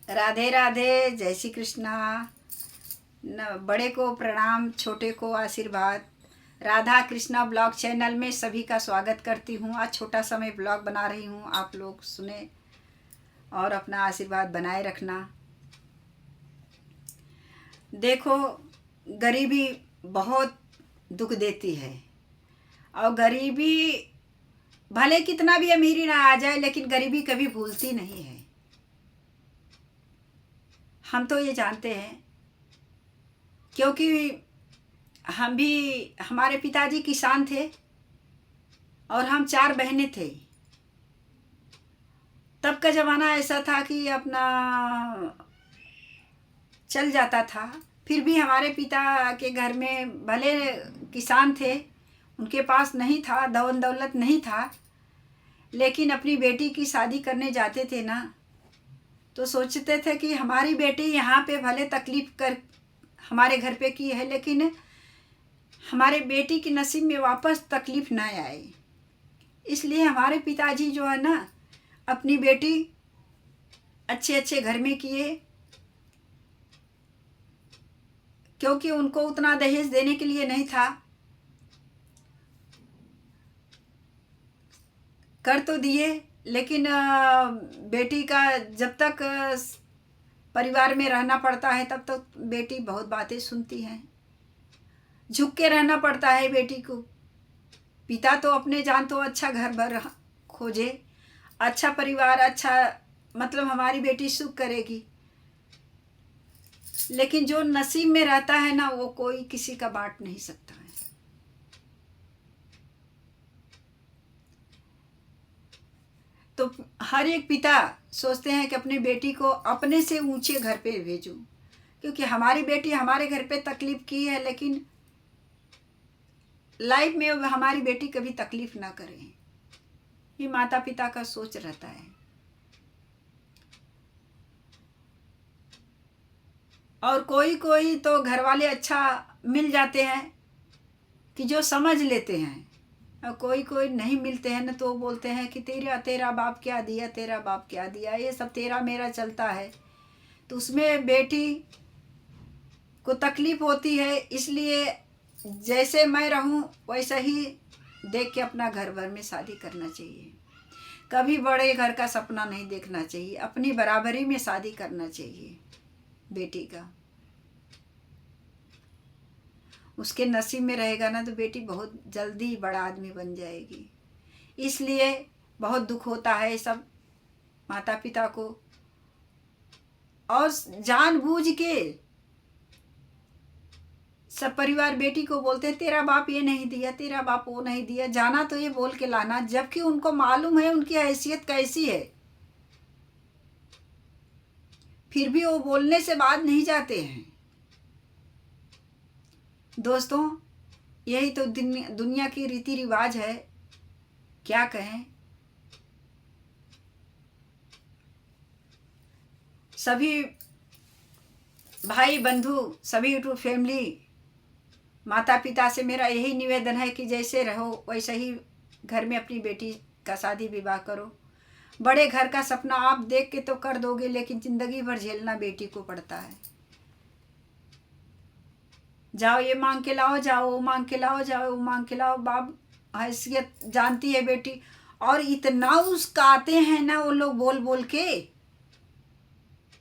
राधे राधे, जय श्री कृष्णा। बड़े को प्रणाम, छोटे को आशीर्वाद। राधा कृष्णा ब्लॉग चैनल में सभी का स्वागत करती हूँ। आज छोटा सा मैं ब्लॉग बना रही हूँ, आप लोग सुने और अपना आशीर्वाद बनाए रखना। देखो, गरीबी बहुत दुख देती है और गरीबी भले कितना भी अमीरी ना आ जाए, लेकिन गरीबी कभी भूलती नहीं है। हम तो ये जानते हैं क्योंकि हम भी, हमारे पिताजी किसान थे और हम 4 बहनें थे। तब का ज़माना ऐसा था कि अपना चल जाता था। फिर भी हमारे पिता के घर में भले किसान थे, उनके पास नहीं था, धन दौलत नहीं था, लेकिन अपनी बेटी की शादी करने जाते थे ना, तो सोचते थे कि हमारी बेटी यहाँ पे भले तकलीफ़ कर हमारे घर पे की है, लेकिन हमारे बेटी की नसीब में वापस तकलीफ़ ना आए। इसलिए हमारे पिताजी जो है ना, अपनी बेटी अच्छे अच्छे घर में किए, क्योंकि उनको उतना दहेज देने के लिए नहीं था। कर तो दिए, लेकिन बेटी का जब तक परिवार में रहना पड़ता है तब तक बेटी बहुत बातें सुनती हैं। झुक के रहना पड़ता है बेटी को। पिता तो अपने जान तो अच्छा घर भर खोजे, अच्छा परिवार, अच्छा मतलब हमारी बेटी सुख करेगी, लेकिन जो नसीब में रहता है ना, वो कोई किसी का बांट नहीं सकता है। तो हर एक पिता सोचते हैं कि अपनी बेटी को अपने से ऊंचे घर पे भेजूं, क्योंकि हमारी बेटी हमारे घर पे तकलीफ़ की है, लेकिन लाइफ में हमारी बेटी कभी तकलीफ़ ना करे। ये माता पिता का सोच रहता है। और कोई कोई तो घर वाले अच्छा मिल जाते हैं कि जो समझ लेते हैं, और कोई कोई नहीं मिलते हैं ना, तो बोलते हैं कि तेरा बाप क्या दिया, तेरा बाप क्या दिया, ये सब तेरा मेरा चलता है। तो उसमें बेटी को तकलीफ़ होती है। इसलिए जैसे मैं रहूं वैसा ही देख के अपना घर भर में शादी करना चाहिए। कभी बड़े घर का सपना नहीं देखना चाहिए, अपनी बराबरी में शादी करना चाहिए बेटी का। उसके नसीब में रहेगा ना, तो बेटी बहुत जल्दी बड़ा आदमी बन जाएगी। इसलिए बहुत दुख होता है सब माता पिता को, और जानबूझ के सब परिवार बेटी को बोलते हैं तेरा बाप ये नहीं दिया, तेरा बाप वो नहीं दिया। जाना तो ये बोल के लाना, जबकि उनको मालूम है उनकी हैसियत कैसी है, फिर भी वो बोलने से बात नहीं जाते हैं। दोस्तों, यही तो दुनिया की रीति रिवाज है, क्या कहें। सभी भाई बंधु, सभी यूट्यूब फैमिली, माता पिता से मेरा यही निवेदन है कि जैसे रहो वैसे ही घर में अपनी बेटी का शादी विवाह करो। बड़े घर का सपना आप देख के तो कर दोगे, लेकिन ज़िंदगी भर झेलना बेटी को पड़ता है। जाओ ये मांग के लाओ, जाओ वो मांग के लाओ, जाओ वो मांग के लाओ। बाप हैसियत जानती है बेटी, और इतना उस्काते हैं ना वो लोग, बोल बोल के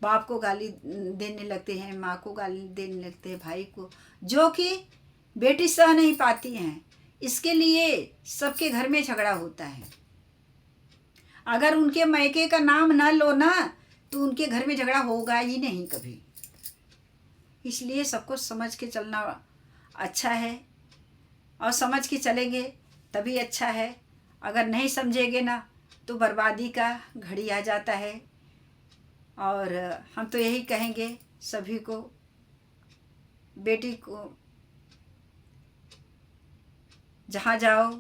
बाप को गाली देने लगते हैं, माँ को गाली देने लगते हैं, भाई को, जो कि बेटी सह नहीं पाती हैं। इसके लिए सबके घर में झगड़ा होता है। अगर उनके मायके का नाम ना लो ना, तो उनके घर में झगड़ा होगा ही नहीं कभी। इसलिए सबको समझ के चलना अच्छा है, और समझ के चलेंगे तभी अच्छा है। अगर नहीं समझेंगे ना, तो बर्बादी का घड़ी आ जाता है। और हम तो यही कहेंगे सभी को, बेटी को जहाँ जाओ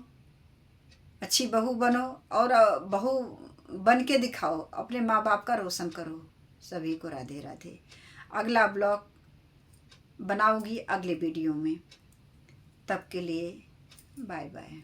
अच्छी बहू बनो, और बहू बन के दिखाओ, अपने माँ बाप का रोशन करो। सभी को राधे राधे। अगला ब्लॉग बनाऊंगी अगले वीडियो में, तब के लिए बाय बाय।